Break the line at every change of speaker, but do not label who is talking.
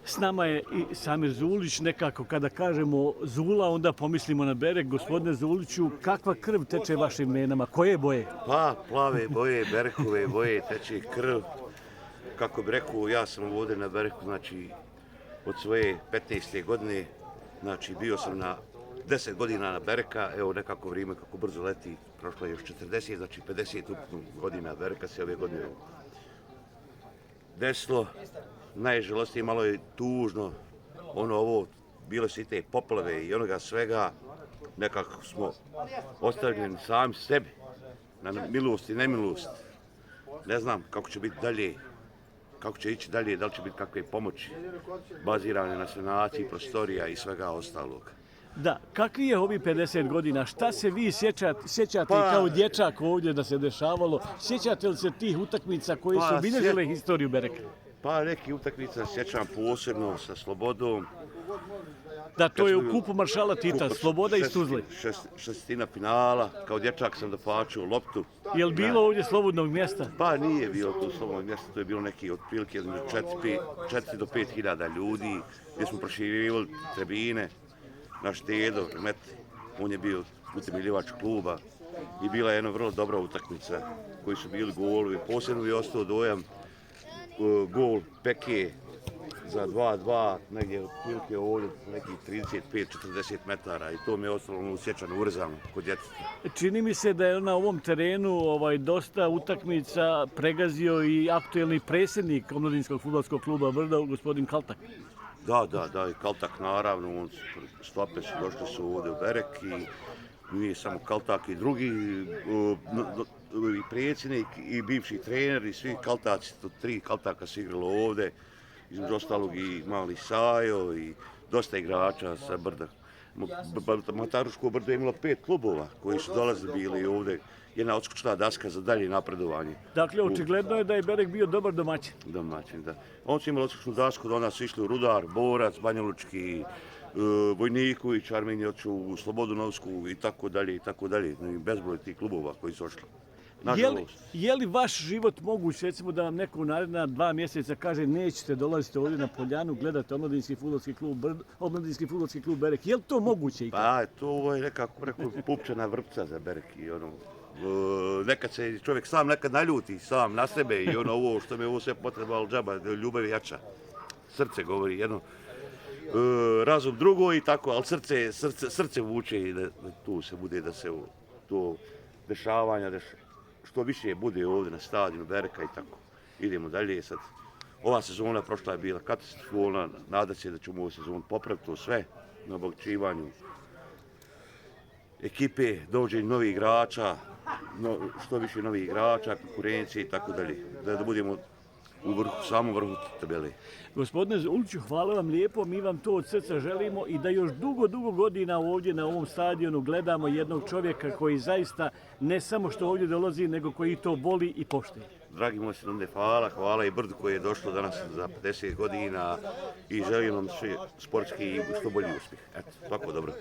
S nama je i Samir Zulić, nekako kada kažemo Zula, onda pomislimo na Berek. Gospodine Zuliću, kakva krv teče vašim venama? Koje boje?
Pa, plave boje, Berekove boje, teče krv. Kako bi rekao, ja sam ovdje na Bereku, znači, od svoje 15. godine, znači, bio sam na 10 godina na Bereka, evo nekako vrijeme kako brzo leti, prošlo je još 40, znači 50 ukupno godina Bereka se ove godine desilo. Najžalostnije, malo je tužno, bile su i te poplave i onoga svega, nekako smo ostavljeni sami sebi, na milost i nemilost. Ne znam kako će biti dalje, kako će ići dalje, da li će biti kakve pomoći, bazirane na sanaciji, prostorija i svega ostalog.
Da, kakvi je ovih 50 godina? Šta se vi sjećate kao dječak ovdje da se dešavalo? Sjećate li se tih utakmica koje su obilježile historiju Bereka?
Pa neki utakmica sjećam posebno sa Slobodom.
Da, to je u kupu maršala Tita, Sloboda i Tuzle.
Šestina finala, kao dječak sam dofačio loptu.
Je li bilo ovdje slobodnog mjesta?
Pa nije bilo tu slobodnog mjesta, to je bilo neki otprilike 4 do 5 hiljada ljudi, gdje smo proširivali tribine. Naš dedo, on je bio utemeljivač kluba i bila je jedna vrlo dobra utakmica koji su bili golovi. Posebno je ostao dojam gol Peke za 2-2, negdje otprilike ovdje nekih 35-40 metara i to mi je ostalo usjećano, urezano kod djeteta.
Čini mi se da je na ovom terenu dosta utakmica pregazio i aktuelni predsjednik Omladinskog fudbalskog kluba Brda, gospodin Kaltak.
Da, i Kaltak naravno, stope su došli su ovdje u Berek i nije samo Kaltak i drugi, i predsjednik i bivši trener i svi Kaltaci, tri Kaltaka su igralo ovdje, između ostalog i Mali Sajo i dosta igrača sa Brda. Mataruško Brdo je imalo 5 klubova koji su dolazili bili ovdje, jedna odskočna daska za dalje napredovanje.
Dakle, očigledno je da je Berek bio dobar domaćin.
Domaćin, da. On su imali odskočnu dasku, da onda su išli u Rudar, Borac, Banjalučki, Vojniković, Armenija otišao u Slobodu Novsku i tako dalje. Bezbroj tih klubova koji su ošli.
Je li vaš život moguć, recimo da vam neko u naredna 2 mjeseca kaže nećete dolaziti ovdje na Poljanu, gledate Omladinski fudbalski klub Berek, je li to moguće?
Pa, to je nekako pupčana vrpca za Berek i nekad se čovjek sam nekad naljuti, sam na sebe i ovo što mi je ovo sve potrebalo džaba, ljubav je jača. Srce govori jedno, razum drugo i tako, ali srce vuče i da tu se bude, da se to dešavanja, što više bude ovdje na stadionu Bereka i tako. Idemo dalje sad. Ova sezona prošla je bila katastrofalna, nada se da ćemo ovu sezonu popraviti to sve na obogaćivanju ekipe, dođenju novih igrača, što više novih igrača, konkurencije i tako dalje. Da budemo u samom vrhu tabele.
Gospodine Zuliću, hvala vam lijepo, mi vam to od srca želimo i da još dugo godina ovdje na ovom stadionu gledamo jednog čovjeka koji zaista ne samo što ovdje dolazi, nego koji to voli i poštuje.
Dragi moji sinode, hvala i Brdu koji je došlo danas za 50 godina i želim vam svi sportski i što bolji uspjeh. Eto, tako dobro.